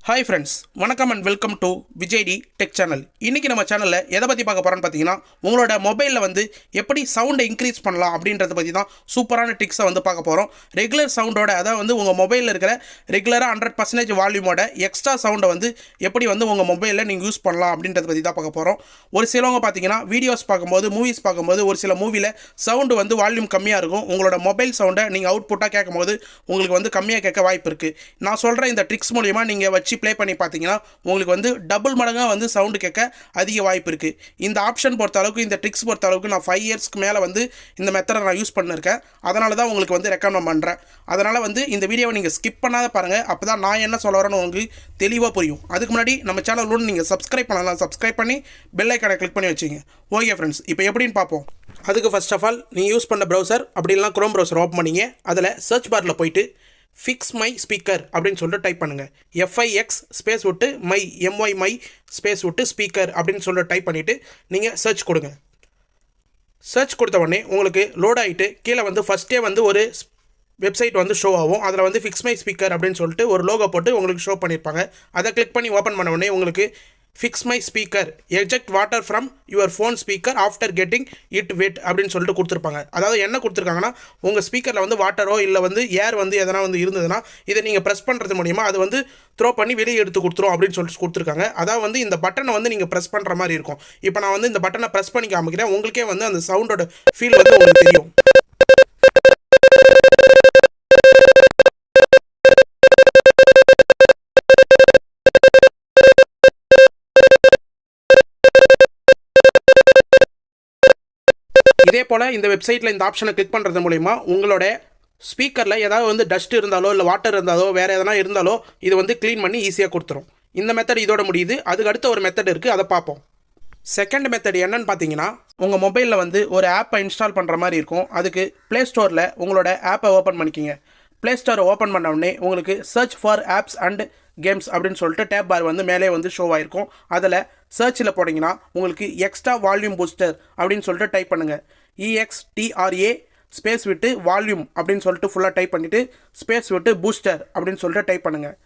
Hi friends, வணக்கம் and welcome to விஜய்டி tech channel. இன்றைக்கி நம்ம சேனலில் எதை பற்றி பார்க்க போகிறோன்னு பார்த்தீங்கன்னா, உங்களோட மொபைலில் வந்து எப்படி சவுண்டை இன்க்ரீஸ் பண்ணலாம் அப்படின்றத பற்றி தான் சூப்பரான ட்ரிக்ஸை வந்து பார்க்க போகிறோம். ரெகுலர் சவுண்டோட, அதாவது வந்து உங்கள் மொபைலில் இருக்கிற ரெகுலராக 100% வால்யூமோட எக்ஸ்ட்ரா சவுண்டை வந்து எப்படி வந்து உங்கள் மொபைலில் நீங்கள் யூஸ் பண்ணலாம் அப்படின்றத பற்றி தான் பார்க்க போகிறோம். ஒரு சிலவங்க பார்த்தீங்கன்னா வீடியோஸ் பார்க்கும்போது, மூவிஸ் பார்க்கும்போது ஒரு சில மூவியில் சவுண்டு வந்து வால்யூம் கம்மியாக இருக்கும். உங்களோட மொபைல் சவுண்டை நீங்கள் அவுட்புட்டாக கேட்கும்போது உங்களுக்கு வந்து கம்மியாக கேட்க வாய்ப்பு இருக்குது. நான் சொல்கிற இந்த ட்ரிக்ஸ் மூலிமா நீங்கள் வச்சு ப்ளே பண்ணி பார்த்தீங்கன்னா உங்களுக்கு வந்து டபுள் மடங்காக வந்து சவுண்டு கேட்க அதிக வாய்ப்பு இருக்குது. இந்த ஆப்ஷன் பொறுத்த அளவுக்கு, இந்த ட்ரிக்ஸ் பொறுத்த அளவுக்கு நான் 5 இயர்ஸ்க்கு மேலே வந்து இந்த மெத்தடை நான் யூஸ் பண்ணியிருக்கேன். அதனால தான் உங்களுக்கு வந்து ரெக்கமெண்ட் பண்ணுறேன். அதனால் வந்து இந்த வீடியோவை நீங்கள் ஸ்கிப் பண்ணாத பாருங்கள். அப்போ தான் நான் என்ன சொல்ல வரேன்னு உங்களுக்கு தெளிவாக புரியும். அதுக்கு முன்னாடி நம்ம சேனலோடு நீங்கள் சப்ஸ்கிரைப் பண்ணலாம். சப்ஸ்கிரைப் பண்ணி பெல் ஐக்கானை கிளிக் பண்ணி வச்சுங்க. ஓகே ஃப்ரெண்ட்ஸ், இப்போ எப்படின்னு பார்ப்போம். அதுக்கு ஃபர்ஸ்ட் ஆஃப் ஆல் நீங்கள் யூஸ் பண்ண ப்ரௌசர் அப்படி இல்லைனா குரோம் ப்ரௌசர் ஓப்பன் பண்ணிங்க. அதில் சர்ச் பாரில் போயிட்டு ஃபிக்ஸ் மை ஸ்பீக்கர் அப்படின்னு சொல்லிட்டு டைப் பண்ணுங்கள். FIX ஸ்பேஸ் விட்டு மை MY ஸ்பேஸ் விட்டு ஸ்பீக்கர் அப்படின்னு சொல்லிட்டு டைப் பண்ணிவிட்டு நீங்கள் சர்ச் கொடுங்க. சர்ச் கொடுத்த உடனே உங்களுக்கு லோட் ஆகிட்டு கீழே வந்து ஃபஸ்ட்டே வந்து ஒரு வெப்சைட் வந்து ஷோ ஆகும். அதில் வந்து ஃபிக்ஸ் மை ஸ்பீக்கர் அப்படின்னு சொல்லிட்டு ஒரு லோகோ போட்டு உங்களுக்கு ஷோ பண்ணியிருப்பாங்க. அதை கிளிக் பண்ணி ஓப்பன் பண்ண உடனே உங்களுக்கு fix my speaker, eject water from your phone speaker after getting it wet அப்படின்னு சொல்லிட்டு கொடுத்துருப்பாங்க. அதாவது என்ன கொடுத்துருக்காங்கன்னா, உங்கள் ஸ்பீக்கரில் வந்து வாட்டரோ இல்லை வந்து ஏர் வந்து எதனா வந்து இருந்ததுன்னா இதை நீங்கள் ப்ரெஸ் பண்ணுறது மூலிமா அது வந்து த்ரோ பண்ணி வெளியே எடுத்து கொடுத்துரும் அப்படின்னு சொல்லிட்டு கொடுத்துருக்காங்க. அதாவது வந்து இந்த பட்டனை வந்து நீங்கள் ப்ரெஸ் பண்ணுற மாதிரி இருக்கும். இப்போ நான் வந்து இந்த பட்டனை ப்ரெஸ் பண்ணி காமிக்கிறேன். உங்களுக்கே வந்து அந்த சவுண்டோட ஃபீல் வந்து உங்களுக்கு தெரியும். இதே போல் இந்த வெப்சைட்டில் இந்த ஆப்ஷனை கிளிக் பண்ணுறது மூலிமா உங்களோட ஸ்பீக்கரில் ஏதாவது வந்து டஸ்ட் இருந்தாலோ இல்லை வாட்டர் இருந்தாலோ வேறு எதனா இருந்தாலோ இது வந்து க்ளீன் பண்ணி ஈஸியாக கொடுத்துரும். இந்த மெத்தட் இதோட முடியுது. அதுக்கு அடுத்த ஒரு மெத்தட் இருக்குது, அதை பார்ப்போம். செகண்ட் மெத்தட் என்னன்னு பார்த்தீங்கன்னா, உங்கள் மொபைலில் வந்து ஒரு ஆப்பை இன்ஸ்டால் பண்ணுற மாதிரி இருக்கும். அதுக்கு ப்ளே ஸ்டோரில் உங்களோட ஆப்பை ஓப்பன் பண்ணிக்கிங்க. ப்ளே ஸ்டோரை ஓப்பன் பண்ண உடனே உங்களுக்கு search for apps and games அப்படின்னு சொல்லிட்டு டேப் பார் வந்து மேலே வந்து ஷோ ஆகிருக்கும். அதில் சர்ச்சில் போனீங்கன்னா உங்களுக்கு எக்ஸ்ட்ரா வால்யூம் பூஸ்டர் அப்படின்னு சொல்லிட்டு டைப் பண்ணுங்கள். EXTRA ஸ்பேஸ் விட்டு வால்யூம் அப்படின்னு சொல்லிட்டு ஃபுல்லாக டைப் பண்ணிவிட்டு ஸ்பேஸ் விட்டு பூஸ்டர் அப்படின்னு சொல்லிட்டு டைப் பண்ணுங்கள்.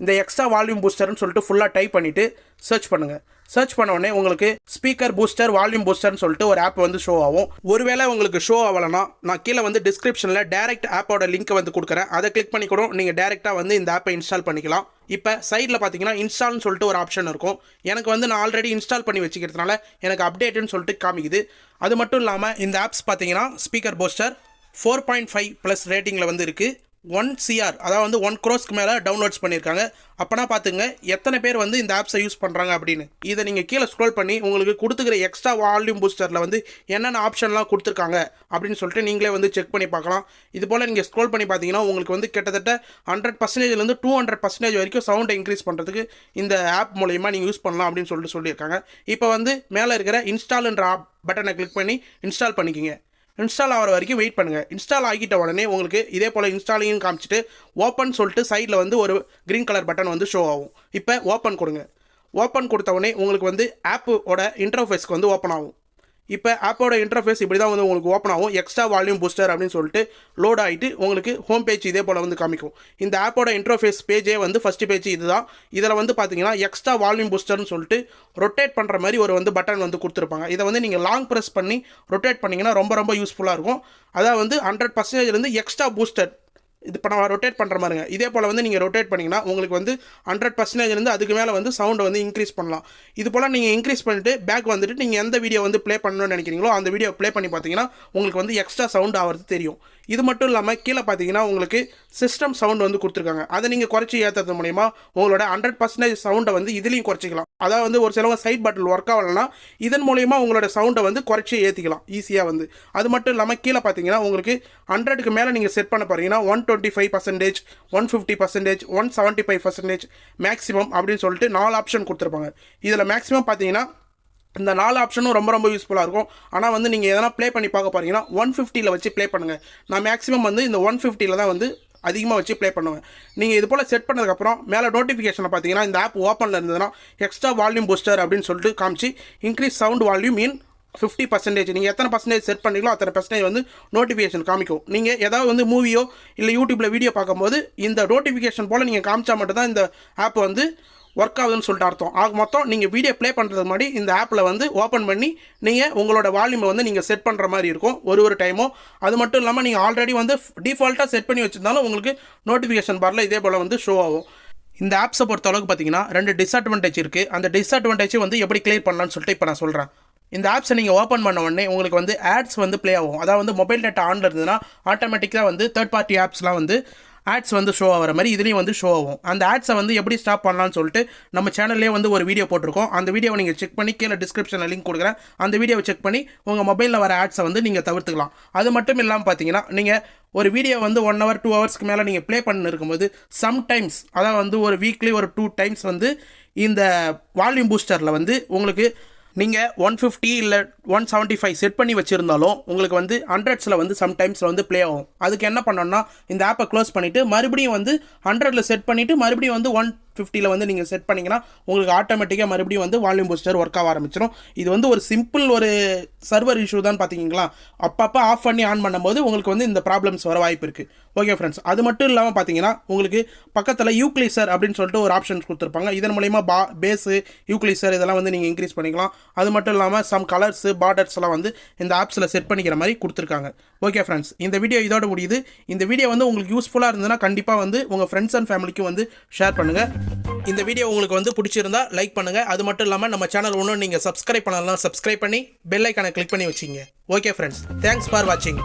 இந்த எக்ஸ்ட்ரா வால்யூம் பூஸ்டர்னு சொல்லிட்டு ஃபுல்லாக டைப் பண்ணிவிட்டு சர்ச் பண்ணுங்கள். சர்ச் பண்ண உடனே உங்களுக்கு ஸ்பீக்கர் பூஸ்டர், வால்யூம் பூஸ்டர்னு சொல்லிட்டு ஒரு ஆப் வந்து ஷோ ஆகும். ஒருவேளை உங்களுக்கு ஷோ ஆகலைன்னா நான் கீழே வந்து டிஸ்கிரிப்ஷனில் டேரெக்ட் ஆப்போட லிங்க்கை வந்து கொடுக்குறேன். அதை கிளிக் பண்ணி கூட நீங்கள் டேரெக்டாக வந்து இந்த ஆப்பை இன்ஸ்டால் பண்ணிக்கலாம். இப்போ சைடில் பார்த்தீங்கன்னா இன்ஸ்டால்னு சொல்லிட்டு ஒரு ஆப்ஷன் இருக்கும். எனக்கு வந்து நான் ஆல்ரெடி இன்ஸ்டால் பண்ணி வச்சுக்கிறதுனால எனக்கு அப்டேட்டுன்னு சொல்லிட்டு காமிக்குது. அது மட்டும் இல்லாமல் இந்த ஆப்ஸ் பார்த்தீங்கன்னா ஸ்பீக்கர் பூஸ்டர் 4.5+ ரேட்டிங்கில் வந்து இருக்குது. 1 CR, அதாவது வந்து 1 crore மேலே டவுன்லோட்ஸ் பண்ணியிருக்காங்க. அப்போனா பார்த்துங்க எத்தனை பேர் வந்து இந்த ஆப்ஸை யூஸ் பண்ணுறாங்க அப்படின்னு. இதை நீங்கள் கீழே ஸ்க்ரோல் பண்ணி உங்களுக்கு கொடுத்துக்கிற எக்ஸ்ட்ரா வால்யூம் பூஸ்டரில் வந்து என்னென்ன ஆப்ஷன்லாம் கொடுத்துருக்காங்க அப்படின்னு சொல்லிட்டு நீங்களே வந்து செக் பண்ணி பார்க்கலாம். இது போல் நீங்கள் ஸ்க்ரோல் பண்ணி பார்த்தீங்கன்னா உங்களுக்கு வந்து கிட்டத்தட்ட 100%லேருந்து 200% வரைக்கும் சவுண்டை இன்க்ரீஸ் பண்ணுறதுக்கு இந்த ஆப் மூலயமா நீங்கள் யூஸ் பண்ணலாம் அப்படின்னு சொல்லிட்டு சொல்லியிருக்காங்க. இப்போ வந்து மேலே இருக்கிற இன்ஸ்டால்ன்ற பட்டனை கிளிக் பண்ணி இன்ஸ்டால் பண்ணிக்கிங்க. இன்ஸ்டால் ஆகிற வரைக்கும் வெயிட் பண்ணுங்கள். இன்ஸ்டால் ஆகிட்ட உடனே உங்களுக்கு இதே போல் இன்ஸ்டாலிங் காமிச்சிட்டு ஓப்பன் சொல்லிட்டு சைடில் வந்து ஒரு க்ரீன் கலர் பட்டன் வந்து ஷோ ஆகும். இப்போ ஓப்பன் கொடுங்க. ஓப்பன் கொடுத்த உடனே உங்களுக்கு வந்து ஆப்போட இன்டர்ஃபேஸ்க்கு வந்து ஓப்பன் ஆகும். இப்போ ஆப்போட இன்டர்ஃபேஸ் இப்படி தான் வந்து உங்களுக்கு ஓப்பன் ஆகும். எக்ஸ்ட்ரா வால்யூம் பூஸ்டர் அப்படின்னு சொல்லிட்டு லோட் ஆகிட்டு உங்களுக்கு ஹோம் பேஜ் இதே போல் வந்து காமிக்கும். இந்த ஆப்போட இன்டர்ஃபேஸ் பேஜே வந்து ஃபஸ்ட்டு பேஜ் இதுதான். இதில் வந்து பார்த்தீங்கன்னா எக்ஸ்ட்ரா வால்யூம் பூஸ்டர்னு சொல்லிட்டு ரொட்டேட் பண்ணுற மாதிரி ஒரு வந்து பட்டன் வந்து கொடுத்துருப்பாங்க. இதை வந்து நீங்கள் லாங் ப்ரெஸ் பண்ணி ரொட்டேட் பண்ணிங்கன்னா ரொம்ப யூஸ்ஃபுல்லாக இருக்கும். அதாவது வந்து 100%லேருந்து எக்ஸ்ட்ரா பூஸ்டர் இது இப்போ நான் ரொட்டேட் பண்ணுற மாதிரிங்க. இதே போல் வந்து நீங்கள் ரொட்டேட் பண்ணிங்கன்னா உங்களுக்கு வந்து 100%லேருந்து அதுக்கு மேலே வந்து சவுண்டை வந்து இன்க்ரீஸ் பண்ணலாம். இது போல் நீங்கள் இன்க்ரீஸ் பண்ணிவிட்டு பேக் வந்துட்டு நீங்கள் எந்த வீடியோ வந்து ப்ளே பண்ணணும்னு நினைக்கிறீங்களோ அந்த வீடியோ ப்ளே பண்ணி பார்த்தீங்கன்னா உங்களுக்கு வந்து எக்ஸ்ட்ரா சவுண்ட் ஆகிறது தெரியும். இது மட்டும் இல்லாமல் கீழே பார்த்தீங்கன்னா உங்களுக்கு சிஸ்டம் சவுண்ட் வந்து கொடுத்துருக்காங்க. அதை நீங்கள் குறைச்சி ஏற்றுறது மூலிமா உங்களோட 100% சவுண்டை வந்து இதுலேயும் குறைச்சிக்கலாம். அதாவது வந்து ஒரு சிலவங்க சைட் பட்டன் ஒர்க் ஆகலைன்னா இதன் மூலிமா உங்களோட சவுண்டை வந்து குறைச்சி ஏற்றிக்கலாம் ஈஸியாக வந்து. அது மட்டும் இல்லாமல் கீழே பார்த்தீங்கன்னா உங்களுக்கு 100க்கு மேலே நீங்கள் செட் பண்ண போகிறீங்கன்னா 125%, 150%, 175% மேக்ஸிமம் அப்படின்னு சொல்லிட்டு 4 ஆப்ஷன் கொடுத்துருப்பாங்க. இதில் மேக்ஸிமம் பார்த்தீங்கன்னா இந்த 4 ஆப்ஷனும் ரொம்ப யூஸ்ஃபுல்லாக இருக்கும். ஆனால் வந்து நீங்கள் எதனா ப்ளே பண்ணி பார்க்க போகிறீங்கன்னா 150ல் வச்சு ப்ளே பண்ணுங்கள். நான் மேக்ஸிமம் வந்து இந்த 150ல் தான் வந்து அதிகமாக வச்சு ப்ளே பண்ணுவேன். நீங்கள் இது போல் செட் பண்ணதுக்கப்புறம் மேலே நோட்டிஃபிகேஷனை பார்த்தீங்கன்னா இந்த ஆப் ஓப்பனில் இருந்ததுன்னா எக்ஸ்ட்ரா வால்யூம் பூஸ்டர் அப்படின்னு சொல்லிட்டு காமிச்சு இன்க்ரீஸ் சவுண்ட் வால்யூம் இன் 50%. நீங்கள் எத்தனை பர்சன்டேஜ் செட் பண்ணீங்களோ அத்தனை பர்சன்டேஜ் வந்து நோட்டிஃபிகேஷன் காமிக்கும். நீங்கள் ஏதாவது வந்து மூவியோ இல்லை யூடியூப்பில் வீடியோ பார்க்கும்போது இந்த நோட்டிஃபிகேஷன் போல் நீங்கள் காமிச்சா மட்டும் தான் இந்த ஆப் வந்து ஒர்க் ஆகுதுன்னு சொல்லிட்டு அர்த்தம். ஆக மொத்தம் நீங்கள் வீடியோ ப்ளே பண்ணுறது முன்னாடி இந்த ஆப்பில் வந்து ஓப்பன் பண்ணி நீங்கள் உங்களோட வால்யூமை வந்து நீங்கள் செட் பண்ணுற மாதிரி இருக்கும் ஒரு டைமும். அது மட்டும் இல்லாமல் நீங்கள் ஆல்ரெடி வந்து டிஃபால்ட்டாக செட் பண்ணி வச்சுருந்தாலும் உங்களுக்கு நோட்டிஃபிகேஷன் பாரில் இதே போல் வந்து ஷோ ஆகும். இந்த ஆப்ஸை பொறுத்த அளவுக்கு பார்த்தீங்கன்னா 2 டிஸ்அட்வான்டேஜ் இருக்குது. அந்த டிஸ்அட்வான்டேஜை வந்து எப்படி கிளியர் பண்ணலான்னு சொல்லிட்டு இப்போ நான் சொல்கிறேன். இந்த ஆப்ஸை நீங்கள் ஓப்பன் பண்ண உடனே உங்களுக்கு வந்து ஆட்ஸ் வந்து ப்ளே ஆகும். அதாவது வந்து மொபைல் டேட்டா ஆனில் இருந்ததுன்னா ஆட்டோமேட்டிக்காக வந்து தேர்ட் பார்ட்டி ஆப்ஸ்லாம் வந்து ஆட்ஸ் வந்து ஷோ ஆகிற மாதிரி இதுலேயும் வந்து ஷோ ஆகும். அந்த ஆட்ஸை வந்து எப்படி ஸ்டாப் பண்ணலான்னு சொல்லிட்டு நம்ம சேனல்லேயே வந்து ஒரு வீடியோ போட்டிருக்கோம். அந்த வீடியோவை நீங்கள் செக் பண்ணி கீழே டிஸ்கிரிப்ஷனில் லிங்க் கொடுக்குறேன். அந்த வீடியோவை செக் பண்ணி உங்கள் மொபைலில் வர ஆட்ஸை வந்து நீங்கள் தவிர்த்துக்கலாம். அது மட்டும் இல்லாமல் பார்த்தீங்கன்னா நீங்கள் ஒரு வீடியோ வந்து 1 hour 2 hours மேலே நீங்கள் ப்ளே பண்ணி இருக்கும்போது சம்டைம்ஸ் அதாவது வந்து ஒரு வீக்லி ஒரு 2 times வந்து இந்த வால்யூம் பூஸ்டரில் வந்து உங்களுக்கு நீங்கள் 150 இல்லை 175 செட் பண்ணி வச்சுருந்தாலும் உங்களுக்கு வந்து 100s வந்து சம்டைம்ஸில் வந்து ப்ளே ஆகும். அதுக்கு என்ன பண்ணணும்னா இந்த ஆப்பை க்ளோஸ் பண்ணிவிட்டு மறுபடியும் வந்து 100 செட் பண்ணிவிட்டு மறுபடியும் வந்து 150 வந்து நீங்கள் செட் பண்ணிங்கன்னா உங்களுக்கு ஆட்டோமேட்டிக்காக மறுபடியும் வந்து வால்யூம் பூஸ்டர் ஒர்க் ஆக ஆரம்பிச்சிடும். இது வந்து ஒரு சிம்பிள் ஒரு சர்வர் இஷ்யூ தான் பார்த்தீங்களா. அப்பப்போ ஆஃப் பண்ணி ஆன் பண்ணும்போது உங்களுக்கு வந்து இந்த ப்ராப்ளம்ஸ் வர வாய்ப்பு இருக்குது. ஓகே ஃப்ரெண்ட்ஸ், அது மட்டும் இல்லாமல் பார்த்தீங்கன்னா உங்களுக்கு பக்கத்தில் யூக்ளிசர் அப்படின்னு சொல்லிட்டு ஒரு ஆப்ஷன்ஸ் கொடுத்துருப்பாங்க. இதன் மூலயமா பேஸு யூக்ளிசர் இதெல்லாம் வந்து நீங்கள் இன்க்ரீஸ் பண்ணிக்கலாம். அது மட்டும் இல்லாமல் சம் கலர்ஸு பார்டர்ஸ்லாம் வந்து இந்த ஆப்ஸில் செட் பண்ணிக்கிற மாதிரி கொடுத்துருக்காங்க. ஓகே ஃப்ரெண்ட்ஸ், இந்த வீடியோ இதோட முடியுது. இந்த வீடியோ வந்து உங்களுக்கு யூஸ்ஃபுல்லாக இருந்ததுன்னா கண்டிப்பாக வந்து உங்கள் ஃப்ரெண்ட்ஸ் அண்ட் ஃபேமிலிக்கும் வந்து ஷேர் பண்ணுங்கள். இந்த வீடியோ உங்களுக்கு வந்து பிடிச்சிருந்தா லைக் பண்ணுங்கள். அது மட்டும் இல்லாமல் நம்ம சேனல் ஒன்றும் நீங்கள் சப்ஸ்கிரைப் பண்ணலாம், சப்ஸ்கிரைப் பண்ணி பெல் ஐக்கானை கிளிக் பண்ணி வச்சிங்க. ஓகே ஃப்ரெண்ட்ஸ், தேங்க்ஸ் ஃபார் வாட்சிங்.